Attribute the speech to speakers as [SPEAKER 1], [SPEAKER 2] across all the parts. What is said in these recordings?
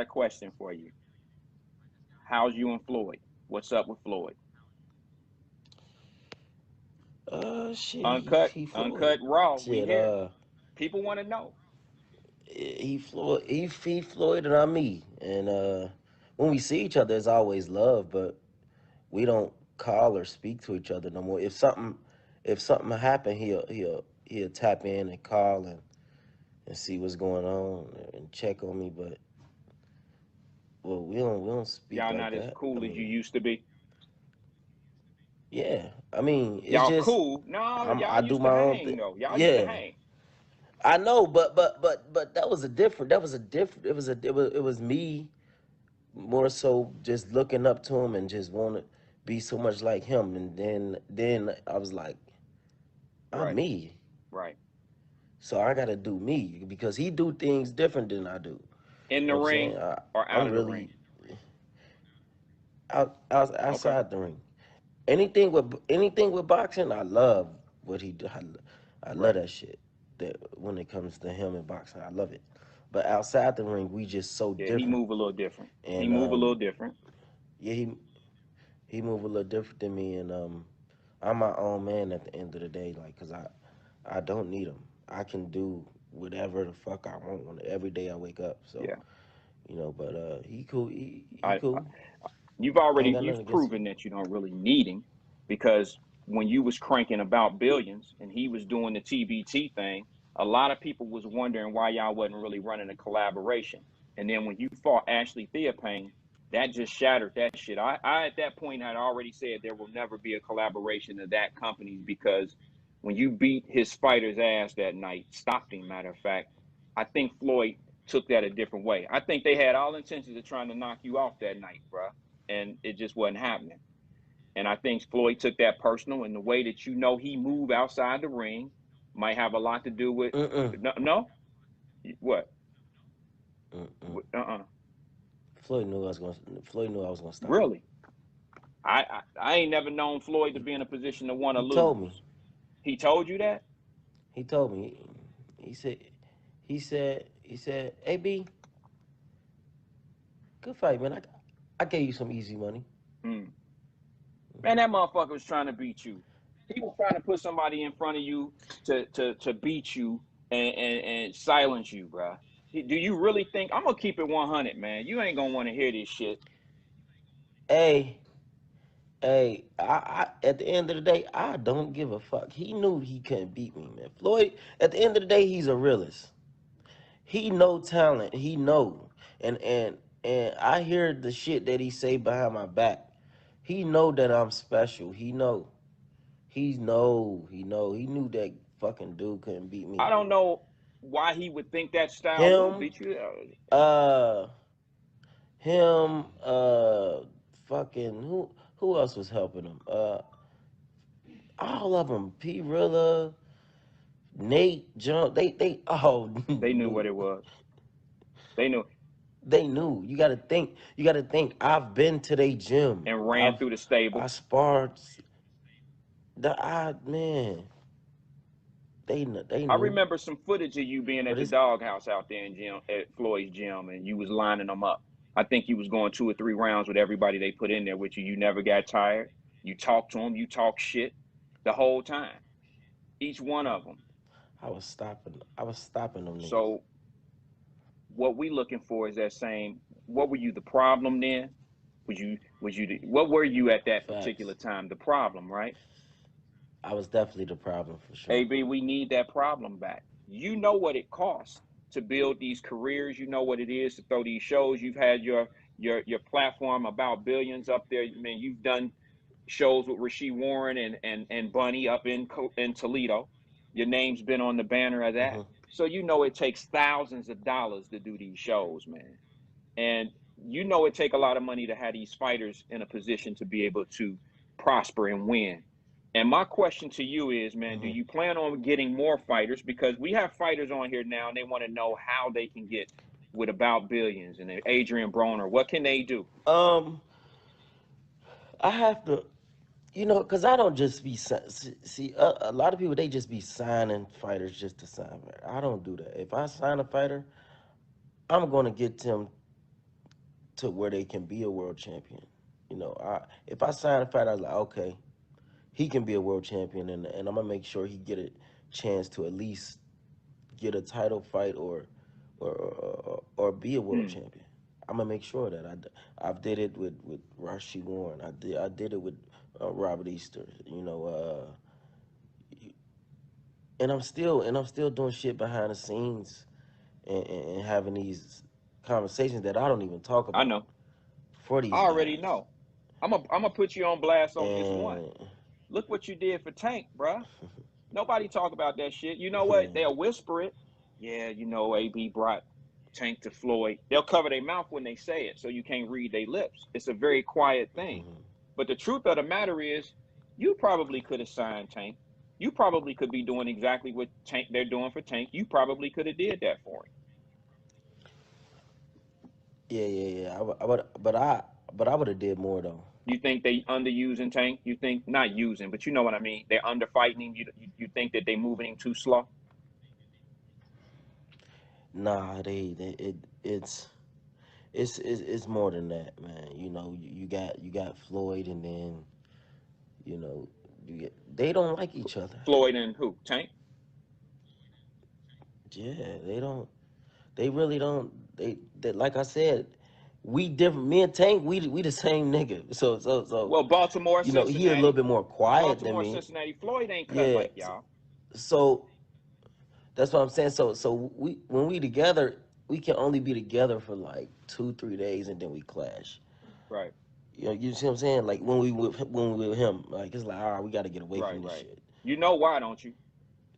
[SPEAKER 1] got a question for you. How's you and Floyd? What's up with Floyd?
[SPEAKER 2] Shit,
[SPEAKER 1] Uncut,
[SPEAKER 2] he Floyd.
[SPEAKER 1] uncut, raw. We
[SPEAKER 2] Shit,
[SPEAKER 1] here. People want to know.
[SPEAKER 2] he Floyd and I'm me. And when we see each other, it's always love, but we don't call or speak to each other no more. If something happened, he'll tap in and call and see what's going on and check on me. But well, we don't speak
[SPEAKER 1] Y'all
[SPEAKER 2] like
[SPEAKER 1] not as
[SPEAKER 2] that. I
[SPEAKER 1] cool as you
[SPEAKER 2] mean,
[SPEAKER 1] used to be.
[SPEAKER 2] yeah. I mean, it's
[SPEAKER 1] Y'all
[SPEAKER 2] just
[SPEAKER 1] cool? No, y'all
[SPEAKER 2] I do
[SPEAKER 1] used to
[SPEAKER 2] my own
[SPEAKER 1] hang
[SPEAKER 2] thing.
[SPEAKER 1] though. Y'all used to
[SPEAKER 2] Yeah.
[SPEAKER 1] hang.
[SPEAKER 2] I know, but that was me more so just looking up to him and just want to be so much like him. And then I was like, I'm
[SPEAKER 1] Right,
[SPEAKER 2] me,
[SPEAKER 1] right.
[SPEAKER 2] so I gotta do me because he do things different than I do. You
[SPEAKER 1] In
[SPEAKER 2] know
[SPEAKER 1] the
[SPEAKER 2] what I'm
[SPEAKER 1] ring
[SPEAKER 2] saying?
[SPEAKER 1] or out
[SPEAKER 2] I'm
[SPEAKER 1] of the ring.
[SPEAKER 2] really
[SPEAKER 1] Okay.
[SPEAKER 2] outside the ring. Anything with boxing, I love what he do. I love
[SPEAKER 1] Right.
[SPEAKER 2] that shit. That when it comes to him and boxing, I love it. But outside the ring, we just so
[SPEAKER 1] Yeah, he
[SPEAKER 2] different.
[SPEAKER 1] move a little different. He
[SPEAKER 2] And
[SPEAKER 1] move a little different.
[SPEAKER 2] yeah, he move a little different than me. And I'm my own man at the end of the day. Like, cause I don't need him. I can do whatever the fuck I want every day I wake up. So
[SPEAKER 1] Yeah.
[SPEAKER 2] but he cool. He
[SPEAKER 1] I
[SPEAKER 2] cool. I ain't got
[SPEAKER 1] you've
[SPEAKER 2] nothing against him.
[SPEAKER 1] proven that you don't really need him because when you was cranking about billions and he was doing the TBT thing, a lot of people was wondering why y'all wasn't really running a collaboration. And then when you fought Ashley Theophane, that just shattered that shit. I at that point had already said there will never be a collaboration of that company because when you beat his fighter's ass that night, stopped him, matter of fact, I think Floyd took that a different way. I think they had all intentions of trying to knock you off that night, bro, and it just wasn't happening. And I think Floyd took that personal, and the way that he moved outside the ring might have a lot to do with
[SPEAKER 2] Mm-mm.
[SPEAKER 1] no, no? What?
[SPEAKER 2] Mm-mm.
[SPEAKER 1] Uh-uh.
[SPEAKER 2] Floyd knew I was gonna stop him.
[SPEAKER 1] Really? I ain't never known Floyd to be in a position to want to
[SPEAKER 2] He told me.
[SPEAKER 1] lose. He told you that?
[SPEAKER 2] He told me. He said. He said. Hey B, good fight, man. I gave you some easy money.
[SPEAKER 1] Mm. Man, that motherfucker was trying to beat you. He was trying to put somebody in front of you to beat you and silence you, bro. Do you really think I'm gonna keep it 100, man? You ain't gonna want to hear this shit.
[SPEAKER 2] Hey, hey. At the end of the day, I don't give a fuck. He knew he couldn't beat me, man. Floyd. At the end of the day, he's a realist. He know talent. He know. And I hear the shit that he say behind my back. He know that I'm special. He know. He know. He know. He knew that fucking dude couldn't beat
[SPEAKER 1] I
[SPEAKER 2] me.
[SPEAKER 1] don't know why he would think that style would
[SPEAKER 2] Him.
[SPEAKER 1] beat you.
[SPEAKER 2] Uh. Him. Fucking who else was helping him? All of them. P. Rilla, Nate, John. They all
[SPEAKER 1] They knew what
[SPEAKER 2] knew.
[SPEAKER 1] it was. They knew
[SPEAKER 2] They knew. You gotta think. You gotta think. I've been to their gym.
[SPEAKER 1] and ran through the stable.
[SPEAKER 2] I sparred. Man. They
[SPEAKER 1] I
[SPEAKER 2] knew.
[SPEAKER 1] remember some footage of you being at
[SPEAKER 2] But
[SPEAKER 1] the
[SPEAKER 2] it's
[SPEAKER 1] doghouse out there in gym at Floyd's gym, and you was lining them up. I think you was going 2 or 3 rounds with everybody they put in there with you. You never got tired. You talked to them. You talked shit the whole time. Each one of them.
[SPEAKER 2] I was stopping them niggas.
[SPEAKER 1] So what we looking for is that same. What were you the problem then? What were you at that particular
[SPEAKER 2] Facts.
[SPEAKER 1] time? The problem, right?
[SPEAKER 2] I was definitely the problem for sure.
[SPEAKER 1] AB, we need that problem back. You know what it costs to build these careers. You know what it is to throw these shows. You've had your platform about billions up there. I mean, you've done shows with Rasheed Warren and Bunny up in Toledo. Your name's been on the banner of that.
[SPEAKER 2] Hmm.
[SPEAKER 1] So you know it takes thousands of dollars to do these shows, man. And you know it take a lot of money to have these fighters in a position to be able to prosper and win. And my question to you is, man, do
[SPEAKER 2] Hmm.
[SPEAKER 1] you plan on getting more fighters? Because we have fighters on here now and they want to know how they can get with about billions and Adrien Broner. What can they do?
[SPEAKER 2] Um, I have to, cause I don't just be see a lot of people they just be signing fighters just to sign. I don't do that. If I sign a fighter, I'm gonna get them to where they can be a world champion. You know, if I sign a fighter, I was like, okay, he can be a world champion, and I'm gonna make sure he get a chance to at least get a title fight or be a world
[SPEAKER 1] Hmm.
[SPEAKER 2] champion. I'm gonna make sure that I did it with Rashi Warren. I did it with Robert Easter. You know, and I'm still doing shit behind the scenes and having these conversations that I don't even talk
[SPEAKER 1] I
[SPEAKER 2] about
[SPEAKER 1] know.
[SPEAKER 2] for
[SPEAKER 1] I
[SPEAKER 2] these
[SPEAKER 1] already
[SPEAKER 2] guys.
[SPEAKER 1] know. I'm gonna put you on blast on this one.
[SPEAKER 2] And
[SPEAKER 1] Look what you did for Tank, bruh. Nobody talk about that shit. You know what?
[SPEAKER 2] yeah,
[SPEAKER 1] They'll whisper it. Yeah, AB brought Tank to Floyd. They'll cover their mouth when they say it, so you can't read their lips. It's a very quiet thing.
[SPEAKER 2] mhm.
[SPEAKER 1] But the truth of the matter is, you probably could have signed Tank. You probably could be doing exactly what Tank they're doing for Tank. You probably could have did that for him.
[SPEAKER 2] Yeah. But I would have did more though.
[SPEAKER 1] You think they underusing Tank? You think not using, but you know what I mean? They're underfighting him. You think that they moving him too slow?
[SPEAKER 2] Nah, it's more than that, man. You know, you got Floyd, and then you know they don't like each other.
[SPEAKER 1] Floyd and who? Tank?
[SPEAKER 2] Yeah, they don't. They really don't. They like I said, we different. Me and Tank, we the same nigga. So
[SPEAKER 1] Well, Baltimore,
[SPEAKER 2] you know he a little
[SPEAKER 1] Cincinnati.
[SPEAKER 2] bit more quiet than
[SPEAKER 1] Baltimore,
[SPEAKER 2] me.
[SPEAKER 1] Cincinnati. Floyd ain't cut
[SPEAKER 2] Yeah.
[SPEAKER 1] like y'all.
[SPEAKER 2] So that's what I'm saying. So we when we together, we can only be together for like 2-3 days, and then we clash.
[SPEAKER 1] Right,
[SPEAKER 2] You know, you see what I'm saying? Like when we with him, like it's like, all right, we got to get away from this
[SPEAKER 1] right.
[SPEAKER 2] shit.
[SPEAKER 1] You know why, don't you?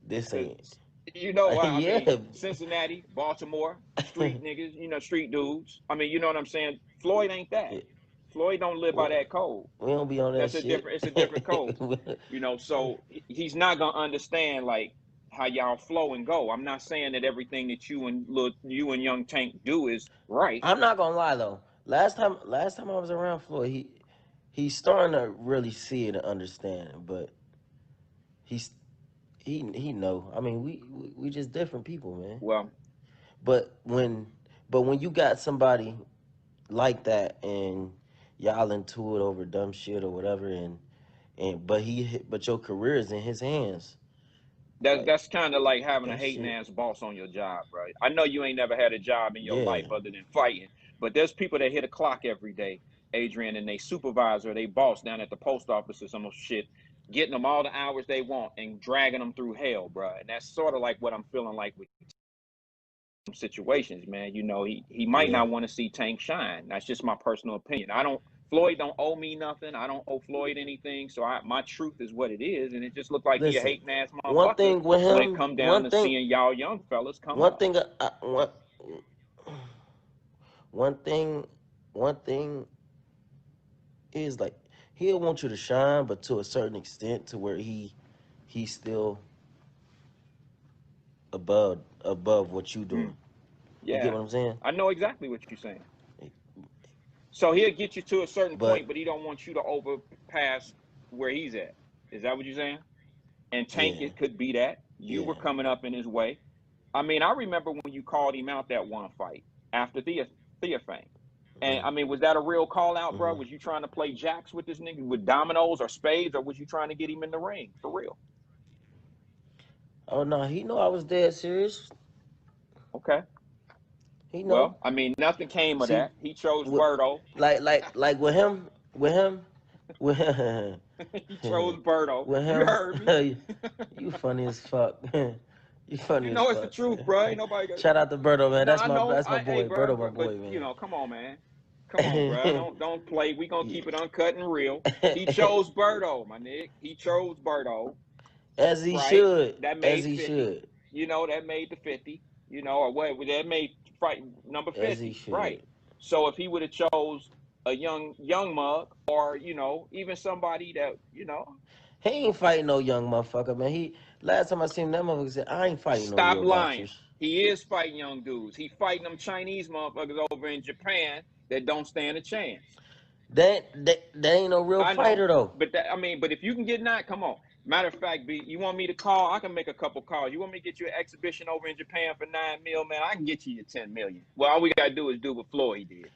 [SPEAKER 2] This
[SPEAKER 1] Because
[SPEAKER 2] ain't.
[SPEAKER 1] you know why. I mean,
[SPEAKER 2] Yeah.
[SPEAKER 1] Cincinnati, Baltimore, street niggas. Street dudes. I mean, you know what I'm saying. Floyd ain't that.
[SPEAKER 2] Yeah.
[SPEAKER 1] Floyd don't live by
[SPEAKER 2] Well,
[SPEAKER 1] that code.
[SPEAKER 2] we don't be on that
[SPEAKER 1] That's a
[SPEAKER 2] shit.
[SPEAKER 1] different. It's a different code. So he's not gonna understand like how y'all flow and go. I'm not saying that everything that you and Young Tank do is right.
[SPEAKER 2] I'm not gonna lie though. Last time I was around Floyd, he's starting to really see it and understand it, but he's he know. I mean, we just different people, man.
[SPEAKER 1] Well,
[SPEAKER 2] But when you got somebody like that and y'all into it over dumb shit or whatever, but your career is in his hands,
[SPEAKER 1] that's
[SPEAKER 2] like
[SPEAKER 1] that's kind of like having a
[SPEAKER 2] that
[SPEAKER 1] hating
[SPEAKER 2] shit.
[SPEAKER 1] ass boss on your job, right? I know you ain't never had a job in your
[SPEAKER 2] Yeah,
[SPEAKER 1] life other than fighting, but there's people that hit a clock every day, Adrian, and they supervisor, they boss down at the post office or some shit, getting them all the hours they want and dragging them through hell, bro. And that's sort of like what I'm feeling like with some situations, man. He might
[SPEAKER 2] yeah.
[SPEAKER 1] not want to see Tank shine. That's just my personal opinion. I don't. Floyd don't owe me nothing. I don't owe Floyd anything. So my truth is what it is, and it just looked like he a
[SPEAKER 2] Listen,
[SPEAKER 1] hating ass
[SPEAKER 2] one
[SPEAKER 1] motherfucker
[SPEAKER 2] thing with
[SPEAKER 1] when it
[SPEAKER 2] him,
[SPEAKER 1] come down to seeing y'all young fellas come
[SPEAKER 2] one
[SPEAKER 1] up.
[SPEAKER 2] thing, one thing, one thing is like he'll want you to shine, but to a certain extent, to where he's still above what you doing.
[SPEAKER 1] Mm,
[SPEAKER 2] You get
[SPEAKER 1] yeah,
[SPEAKER 2] what I'm saying?
[SPEAKER 1] I know exactly what you're saying. So he'll get you to a certain point,
[SPEAKER 2] But
[SPEAKER 1] but he don't want you to overpass where he's at. Is that what you're saying? And Tank,
[SPEAKER 2] yeah,
[SPEAKER 1] it could be that you
[SPEAKER 2] yeah,
[SPEAKER 1] were coming up in his way. I mean, I remember when you called him out that one fight after Theophane. And
[SPEAKER 2] mm,
[SPEAKER 1] I mean, was that a real call out, bro?
[SPEAKER 2] mm-hmm.
[SPEAKER 1] Was you trying to play jacks with this nigga with dominoes or spades, or was you trying to get him in the ring for real?
[SPEAKER 2] Oh no, he know I was dead serious.
[SPEAKER 1] Okay.
[SPEAKER 2] He know.
[SPEAKER 1] Well, I mean, nothing came of
[SPEAKER 2] See,
[SPEAKER 1] that. He chose
[SPEAKER 2] with,
[SPEAKER 1] Birdo.
[SPEAKER 2] like with
[SPEAKER 1] He chose Birdo.
[SPEAKER 2] with
[SPEAKER 1] You
[SPEAKER 2] him.
[SPEAKER 1] heard me.
[SPEAKER 2] You funny as fuck. You funny
[SPEAKER 1] You
[SPEAKER 2] as
[SPEAKER 1] know it's the
[SPEAKER 2] fuck.
[SPEAKER 1] truth, bro. Ain't nobody got.
[SPEAKER 2] Shout out to Birdo, man.
[SPEAKER 1] No, I know.
[SPEAKER 2] That's my
[SPEAKER 1] Hey,
[SPEAKER 2] boy.
[SPEAKER 1] bro,
[SPEAKER 2] Birdo, my
[SPEAKER 1] but
[SPEAKER 2] boy, man.
[SPEAKER 1] come on, man. Come on, bro. Don't play. We gonna keep it uncut and real. He
[SPEAKER 2] Yeah.
[SPEAKER 1] chose Birdo, my nigga. He chose Birdo.
[SPEAKER 2] As he
[SPEAKER 1] Right?
[SPEAKER 2] should.
[SPEAKER 1] That
[SPEAKER 2] As
[SPEAKER 1] made
[SPEAKER 2] he
[SPEAKER 1] 50.
[SPEAKER 2] should.
[SPEAKER 1] That made the 50. Or what? That made fight number
[SPEAKER 2] As he
[SPEAKER 1] 50. Right.
[SPEAKER 2] should.
[SPEAKER 1] So if he would have chose a young mug, or even somebody that
[SPEAKER 2] He ain't fighting no young motherfucker, man. He last time I seen him, that motherfucker said, I ain't fighting no
[SPEAKER 1] stop
[SPEAKER 2] real
[SPEAKER 1] lying.
[SPEAKER 2] boxers.
[SPEAKER 1] He is fighting young dudes. He fighting them Chinese motherfuckers over in Japan that don't stand a chance.
[SPEAKER 2] That ain't no real
[SPEAKER 1] I know,
[SPEAKER 2] fighter though.
[SPEAKER 1] but if you can get that, come on. Matter of fact, B, you want me to call? I can make a couple calls. You want me to get you an exhibition over in Japan for 9 mil, man? I can get you your 10 million. Well, all we gotta do is do what Floyd did.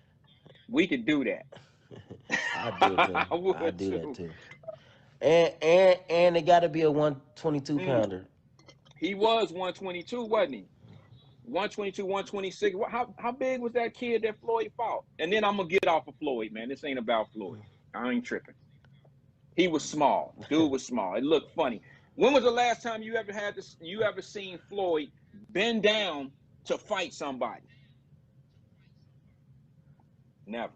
[SPEAKER 1] We could do that.
[SPEAKER 2] I do it too.
[SPEAKER 1] I
[SPEAKER 2] I
[SPEAKER 1] would
[SPEAKER 2] do that
[SPEAKER 1] too.
[SPEAKER 2] too. And it got to be a 122
[SPEAKER 1] Mm.
[SPEAKER 2] pounder.
[SPEAKER 1] He was 122, wasn't he? 122, 126. How big was that kid that Floyd fought? And then I'm gonna get off of Floyd, man. This ain't about Floyd. I ain't tripping. He was small. Dude was small. It looked funny. When was the last time you ever had this? You ever seen Floyd bend down to fight somebody? Never.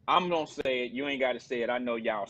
[SPEAKER 1] I'm gonna say it. You ain't got to say it. I know y'all